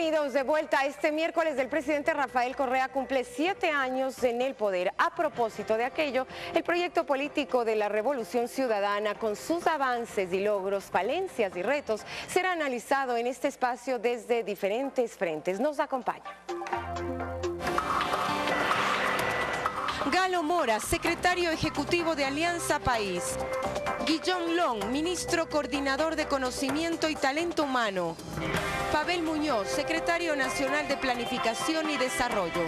Bienvenidos de vuelta. Este miércoles el presidente Rafael Correa cumple 7 años en el poder. A propósito de aquello, el proyecto político de la Revolución Ciudadana, con sus avances y logros, falencias y retos, será analizado en este espacio desde diferentes frentes. Nos acompaña. Galo Mora, secretario ejecutivo de Alianza País. Guillón Long, ministro coordinador de Conocimiento y Talento Humano. Pavel Muñoz, secretario nacional de Planificación y Desarrollo.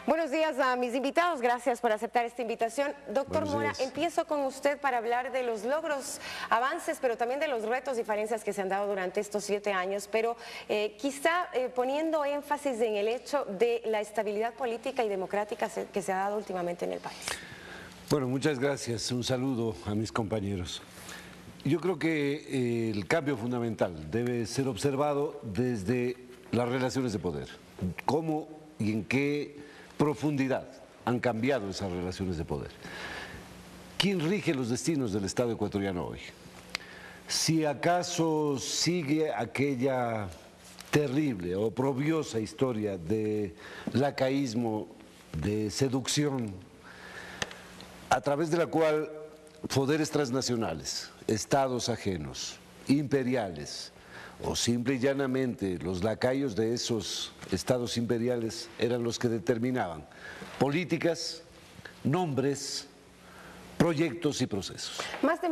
Buenos días a mis invitados, gracias por aceptar esta invitación. Doctor Mora, empiezo con usted para hablar de los logros, avances, pero también de los retos y falencias que se han dado durante estos 7 años, pero quizá poniendo énfasis en el hecho de la estabilidad política y democrática que se ha dado últimamente en el país. Bueno, muchas gracias. Un saludo a mis compañeros. Yo creo que el cambio fundamental debe ser observado desde las relaciones de poder. ¿Cómo y en qué profundidad han cambiado esas relaciones de poder? ¿Quién rige los destinos del Estado ecuatoriano hoy? Si acaso sigue aquella terrible, oprobiosa historia de lacaísmo, de seducción, a través de la cual poderes transnacionales, estados ajenos, imperiales, o simple y llanamente los lacayos de esos estados imperiales eran los que determinaban políticas, nombres, proyectos y procesos.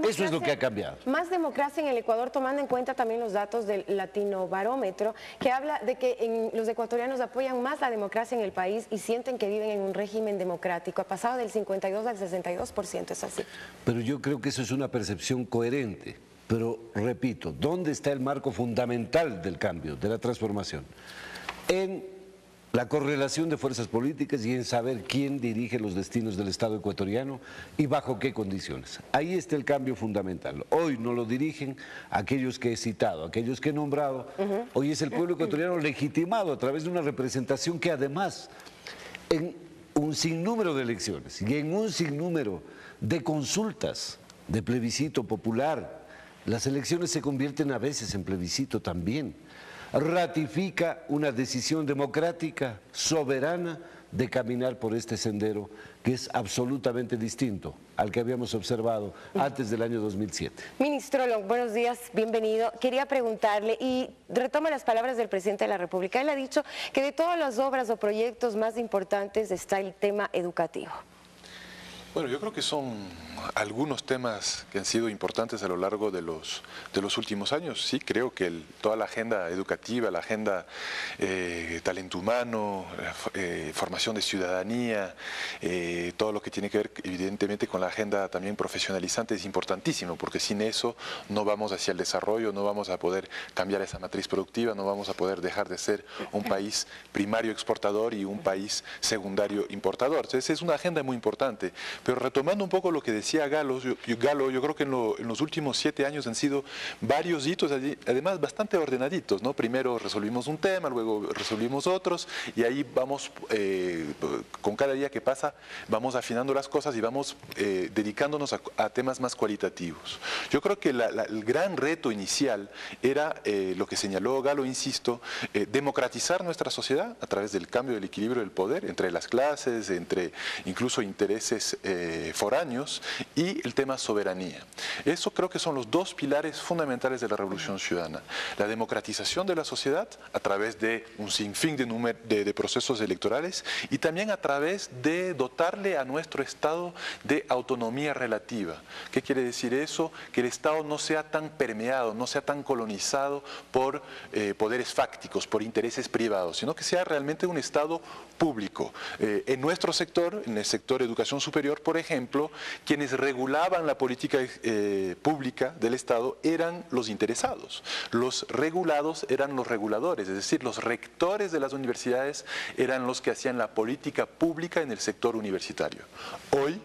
Eso es lo que ha cambiado. Más democracia en el Ecuador, tomando en cuenta también los datos del Latino Barómetro, que habla de que los ecuatorianos apoyan más la democracia en el país y sienten que viven en un régimen democrático. Ha pasado del 52 al 62%, es así. Pero yo creo que eso es una percepción coherente. Pero repito, ¿dónde está el marco fundamental del cambio, de la transformación? En la correlación de fuerzas políticas y en saber quién dirige los destinos del Estado ecuatoriano y bajo qué condiciones. Ahí está el cambio fundamental. Hoy no lo dirigen aquellos que he citado, aquellos que he nombrado. Hoy es el pueblo ecuatoriano legitimado a través de una representación que además en un sinnúmero de elecciones y en un sinnúmero de consultas, de plebiscito popular, las elecciones se convierten a veces en plebiscito también. Ratifica una decisión democrática, soberana, de caminar por este sendero que es absolutamente distinto al que habíamos observado antes del año 2007. Ministro Long, buenos días, bienvenido. Quería preguntarle, y retoma las palabras del presidente de la República, él ha dicho que de todas las obras o proyectos más importantes está el tema educativo. Bueno, yo creo que son algunos temas que han sido importantes a lo largo de los últimos años. Sí, creo que toda la agenda educativa, la agenda talento humano, formación de ciudadanía, todo lo que tiene que ver evidentemente con la agenda también profesionalizante es importantísimo, porque sin eso no vamos hacia el desarrollo, no vamos a poder cambiar esa matriz productiva, no vamos a poder dejar de ser un país primario exportador y un país secundario importador. Entonces es una agenda muy importante. Pero retomando un poco lo que decía Galo, yo creo que en los últimos 7 años han sido varios hitos, además bastante ordenaditos, ¿no? Primero resolvimos un tema, luego resolvimos otros, y ahí vamos, con cada día que pasa, vamos afinando las cosas y vamos dedicándonos a temas más cualitativos. Yo creo que el gran reto inicial era lo que señaló Galo, insisto, democratizar nuestra sociedad a través del cambio del equilibrio del poder entre las clases, entre incluso intereses foráneos, y el tema soberanía. Eso creo que son los dos pilares fundamentales de la Revolución Ciudadana. La democratización de la sociedad a través de un sinfín de procesos electorales, y también a través de dotarle a nuestro Estado de autonomía relativa. ¿Qué quiere decir eso? Que el Estado no sea tan permeado, no sea tan colonizado por poderes fácticos, por intereses privados, sino que sea realmente un Estado público. En nuestro sector, en el sector educación superior, por ejemplo, quienes regulaban la política pública del Estado eran los interesados. Los regulados eran los reguladores, es decir, los rectores de las universidades eran los que hacían la política pública en el sector universitario. Hoy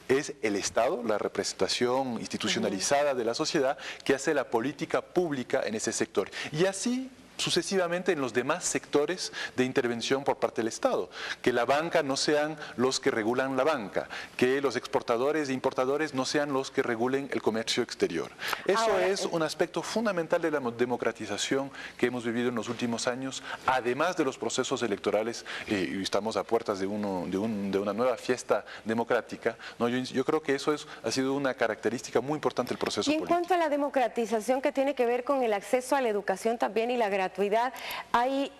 es el Estado, la representación institucionalizada de la sociedad, que hace la política pública en ese sector. Y así sucesivamente en los demás sectores de intervención por parte del Estado. Que la banca no sean los que regulan la banca, que los exportadores e importadores no sean los que regulen el comercio exterior. Eso es un aspecto fundamental de la democratización que hemos vivido en los últimos años, además de los procesos electorales, y estamos a puertas de una nueva fiesta democrática, ¿no? Yo creo que eso ha sido una característica muy importante del proceso político. Y en cuanto a la democratización que tiene que ver con el acceso a la educación también y la gratuidad, hay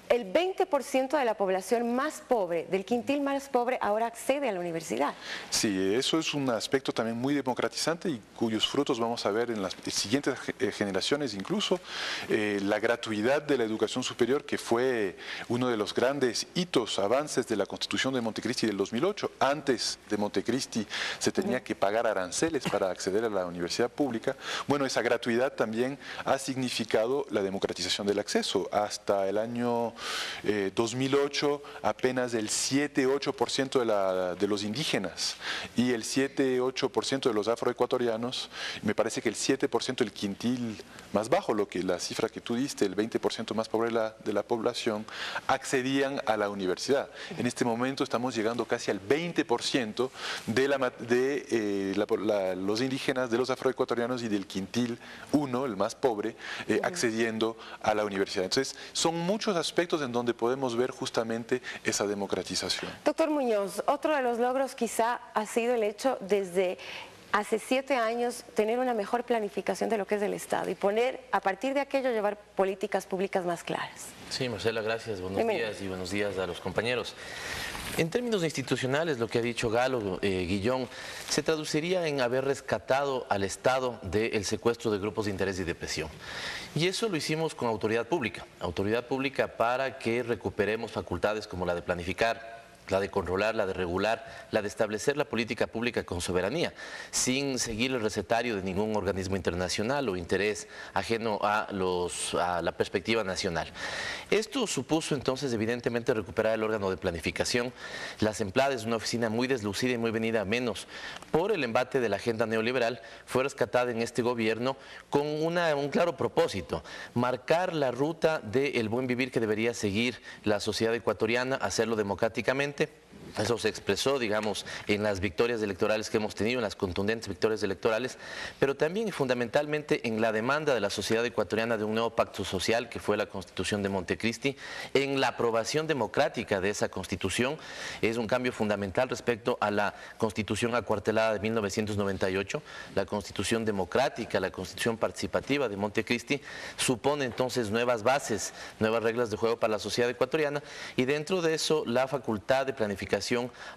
el 20% de la población más pobre, del quintil más pobre, ahora accede a la universidad. Sí, eso es un aspecto también muy democratizante y cuyos frutos vamos a ver en las siguientes generaciones, incluso la gratuidad de la educación superior, que fue uno de los grandes hitos, avances de la Constitución de Montecristi del 2008. Antes de Montecristi se tenía que pagar aranceles para acceder a la universidad pública. Bueno, esa gratuidad también ha significado la democratización del acceso. Hasta el año 2008 apenas el 7-8% de los indígenas y el 7-8% de los afroecuatorianos, me parece que el 7% el quintil más bajo, la cifra que tú diste, el 20% más pobre de la población, accedían a la universidad. En este momento estamos llegando casi al 20% de los indígenas, de los afroecuatorianos y del quintil 1, el más pobre, accediendo a la universidad. Entonces, son muchos aspectos en donde podemos ver justamente esa democratización. Doctor Muñoz, otro de los logros quizá ha sido el hecho desde hace 7 años tener una mejor planificación de lo que es el Estado y a partir de aquello, llevar políticas públicas más claras. Sí, Marcela, gracias. Buenos días y buenos días a los compañeros. En términos institucionales, lo que ha dicho Galo, Guillón, se traduciría en haber rescatado al Estado del secuestro de grupos de interés y de presión. Y eso lo hicimos con autoridad pública para que recuperemos facultades como la de planificar, la de controlar, la de regular, la de establecer la política pública con soberanía, sin seguir el recetario de ningún organismo internacional o interés ajeno a la perspectiva nacional. Esto supuso entonces evidentemente recuperar el órgano de planificación. La SEMPLAD es una oficina muy deslucida y muy venida a menos por el embate de la agenda neoliberal, fue rescatada en este gobierno con un claro propósito: marcar la ruta del buen vivir que debería seguir la sociedad ecuatoriana, hacerlo democráticamente. Eso se expresó, digamos, en las victorias electorales que hemos tenido, en las contundentes victorias electorales, pero también y fundamentalmente en la demanda de la sociedad ecuatoriana de un nuevo pacto social, que fue la Constitución de Montecristi, en la aprobación democrática de esa Constitución. Es un cambio fundamental respecto a la Constitución acuartelada de 1998, la Constitución democrática, la Constitución participativa de Montecristi, supone entonces nuevas bases, nuevas reglas de juego para la sociedad ecuatoriana, y dentro de eso la facultad de planificación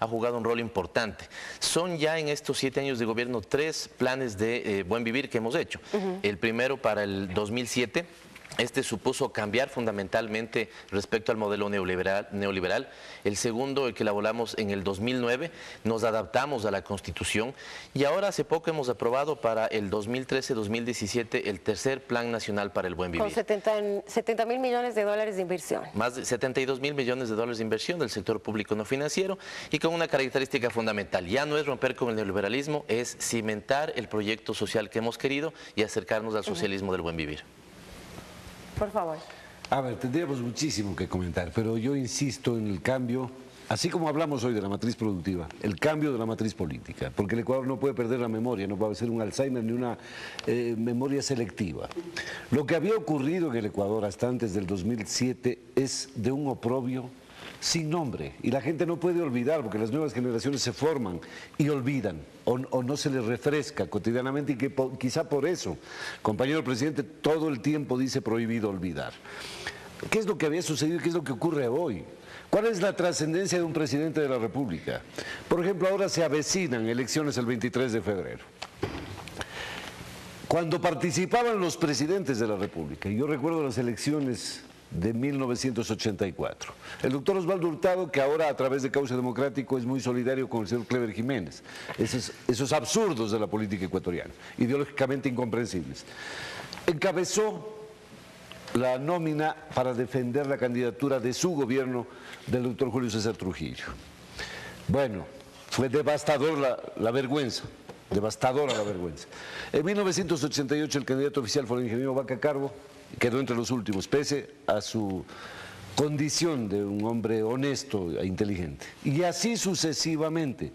ha jugado un rol importante. Son ya en estos 7 años de gobierno 3 planes de buen vivir que hemos hecho. El primero para el 2007. Este supuso cambiar fundamentalmente respecto al modelo neoliberal. El segundo, el que elaboramos en el 2009, nos adaptamos a la Constitución, y ahora hace poco hemos aprobado para el 2013-2017 el tercer Plan Nacional para el Buen Vivir. Con 70.000 millones de dólares de inversión. Más de 72.000 millones de dólares de inversión del sector público no financiero, y con una característica fundamental: ya no es romper con el neoliberalismo, es cimentar el proyecto social que hemos querido y acercarnos al socialismo del buen vivir. Por favor. A ver, tendríamos muchísimo que comentar, pero yo insisto en el cambio, así como hablamos hoy de la matriz productiva, el cambio de la matriz política, porque el Ecuador no puede perder la memoria, no puede ser un Alzheimer ni una memoria selectiva. Lo que había ocurrido en el Ecuador hasta antes del 2007 es de un oprobio sin nombre, y la gente no puede olvidar, porque las nuevas generaciones se forman y olvidan, o no se les refresca cotidianamente, y que quizá por eso, compañero presidente, todo el tiempo dice prohibido olvidar. ¿Qué es lo que había sucedido y qué es lo que ocurre hoy? ¿Cuál es la trascendencia de un presidente de la República? Por ejemplo, ahora se avecinan elecciones el 23 de febrero. Cuando participaban los presidentes de la República, y yo recuerdo las elecciones de 1984. El doctor Osvaldo Hurtado, que ahora a través de Cauce Democrático es muy solidario con el señor Clever Jiménez, esos absurdos de la política ecuatoriana, ideológicamente incomprensibles, encabezó la nómina para defender la candidatura de su gobierno del doctor Julio César Trujillo. Bueno, fue devastador la vergüenza. devastadora la vergüenza. En 1988 el candidato oficial fue el ingeniero Vaca Carbo, quedó entre los últimos, pese a su condición de un hombre honesto e inteligente. Y así sucesivamente.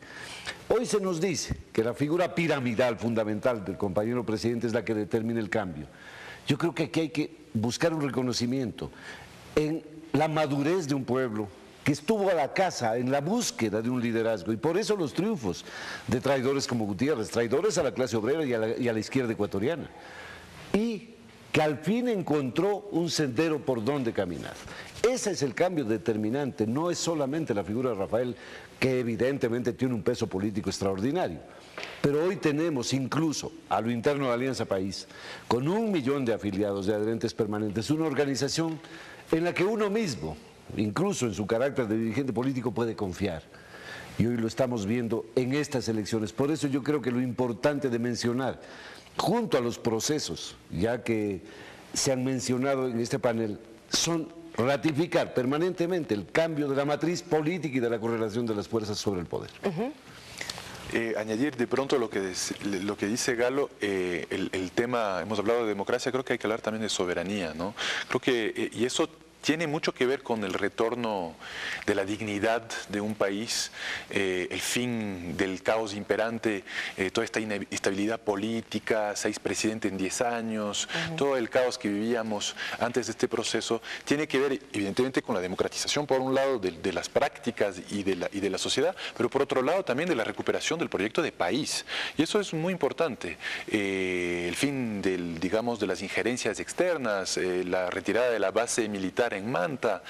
Hoy se nos dice que la figura piramidal fundamental del compañero presidente es la que determina el cambio. Yo creo que aquí hay que buscar un reconocimiento en la madurez de un pueblo que estuvo a la caza en la búsqueda de un liderazgo, y por eso los triunfos de traidores como Gutiérrez, traidores a la clase obrera y a la izquierda ecuatoriana, y que al fin encontró un sendero por donde caminar. Ese es el cambio determinante, no es solamente la figura de Rafael, que evidentemente tiene un peso político extraordinario, pero hoy tenemos incluso a lo interno de Alianza País, con 1 millón de afiliados, de adherentes permanentes, una organización en la que uno mismo, incluso en su carácter de dirigente político, puede confiar. Y hoy lo estamos viendo en estas elecciones. Por eso yo creo que lo importante de mencionar, junto a los procesos, ya que se han mencionado en este panel, son ratificar permanentemente el cambio de la matriz política y de la correlación de las fuerzas sobre el poder. Añadir de pronto lo que dice Galo, el tema, hemos hablado de democracia, creo que hay que hablar también de soberanía, ¿no? Creo que, y eso tiene mucho que ver con el retorno de la dignidad de un país, el fin del caos imperante, toda esta inestabilidad política, 6 presidentes en 10 años, todo el caos que vivíamos antes de este proceso, tiene que ver evidentemente con la democratización, por un lado, de las prácticas y de la sociedad, pero por otro lado también de la recuperación del proyecto de país. Y eso es muy importante. El fin digamos, de las injerencias externas, la retirada de la base militar en Manta,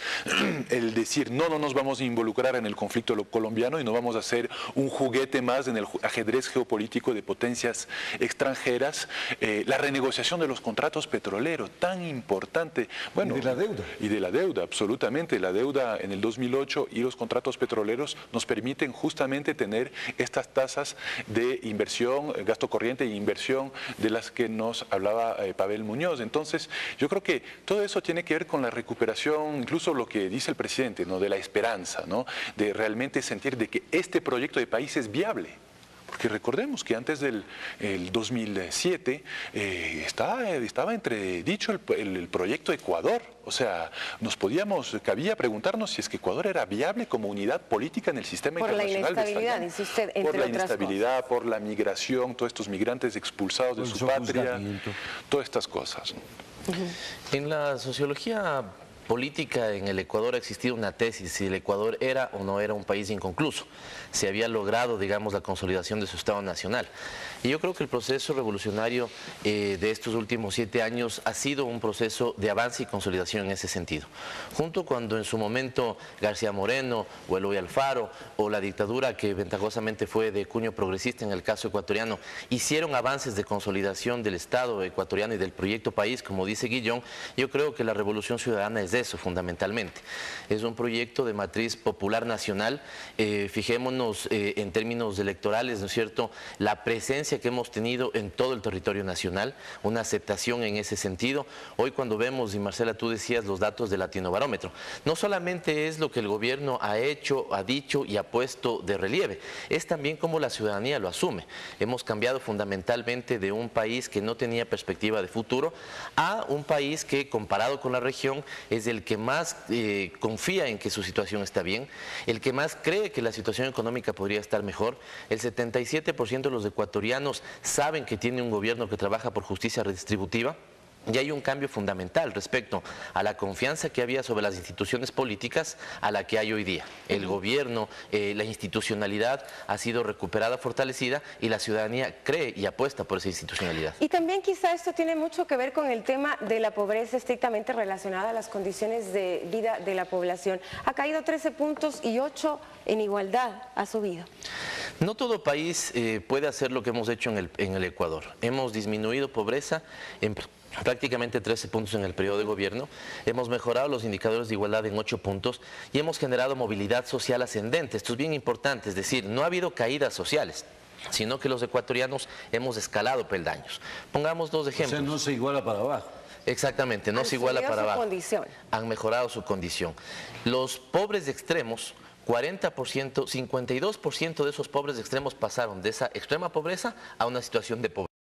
el decir no nos vamos a involucrar en el conflicto colombiano y no vamos a hacer un juguete más en el ajedrez geopolítico de potencias extranjeras, la renegociación de los contratos petroleros, tan importante. Bueno, y de la deuda. Y de la deuda, absolutamente. La deuda en el 2008 y los contratos petroleros nos permiten justamente tener estas tasas de inversión, gasto corriente e inversión de las que nos hablaba Pavel Muñoz. Entonces, yo creo que todo eso tiene que ver con la recuperación, incluso lo que dice el presidente, ¿no? De la esperanza, ¿no? De realmente sentir de que este proyecto de país es viable. Porque recordemos que antes del 2007 estaba entredicho el proyecto Ecuador. O sea, cabía preguntarnos si es que Ecuador era viable como unidad política en el sistema internacional. Por la inestabilidad, dice usted, entre por la otras inestabilidad, cosas. Por la migración, todos estos migrantes expulsados de su patria, todas estas cosas, ¿no? En la sociología política en el Ecuador ha existido una tesis, si el Ecuador era o no era un país inconcluso, se había logrado, digamos, la consolidación de su Estado nacional. Y yo creo que el proceso revolucionario de estos últimos 7 años ha sido un proceso de avance y consolidación en ese sentido. Junto cuando en su momento García Moreno o Eloy Alfaro o la dictadura que ventajosamente fue de cuño progresista en el caso ecuatoriano, hicieron avances de consolidación del Estado ecuatoriano y del proyecto país, como dice Guillón, yo creo que la Revolución Ciudadana es de eso fundamentalmente. Es un proyecto de matriz popular nacional, fijémonos en términos electorales, ¿no es cierto?, la presencia que hemos tenido en todo el territorio nacional, una aceptación en ese sentido. Hoy cuando vemos, y Marcela, tú decías los datos del Latinobarómetro, no solamente es lo que el gobierno ha hecho, ha dicho y ha puesto de relieve, es también cómo la ciudadanía lo asume. Hemos cambiado fundamentalmente de un país que no tenía perspectiva de futuro a un país que, comparado con la región, es el que más confía en que su situación está bien, el que más cree que la situación económica podría estar mejor. El 77% de los ecuatorianos saben que tiene un gobierno que trabaja por justicia redistributiva. Y hay un cambio fundamental respecto a la confianza que había sobre las instituciones políticas a la que hay hoy día. El gobierno, la institucionalidad ha sido recuperada, fortalecida, y la ciudadanía cree y apuesta por esa institucionalidad. Y también quizá esto tiene mucho que ver con el tema de la pobreza estrictamente relacionada a las condiciones de vida de la población. Ha caído 13 puntos y 8 en igualdad ha subido. No todo país puede hacer lo que hemos hecho en el Ecuador. Hemos disminuido pobreza en prácticamente 13 puntos en el periodo de gobierno, hemos mejorado los indicadores de igualdad en 8 puntos y hemos generado movilidad social ascendente. Esto es bien importante, es decir, no ha habido caídas sociales, sino que los ecuatorianos hemos escalado peldaños. Pongamos 2 ejemplos. O sea, no se iguala para abajo. Exactamente, no se iguala para abajo. Condición. Han mejorado su condición. Los pobres extremos, 40%, 52% de esos pobres extremos pasaron de esa extrema pobreza a una situación de pobreza.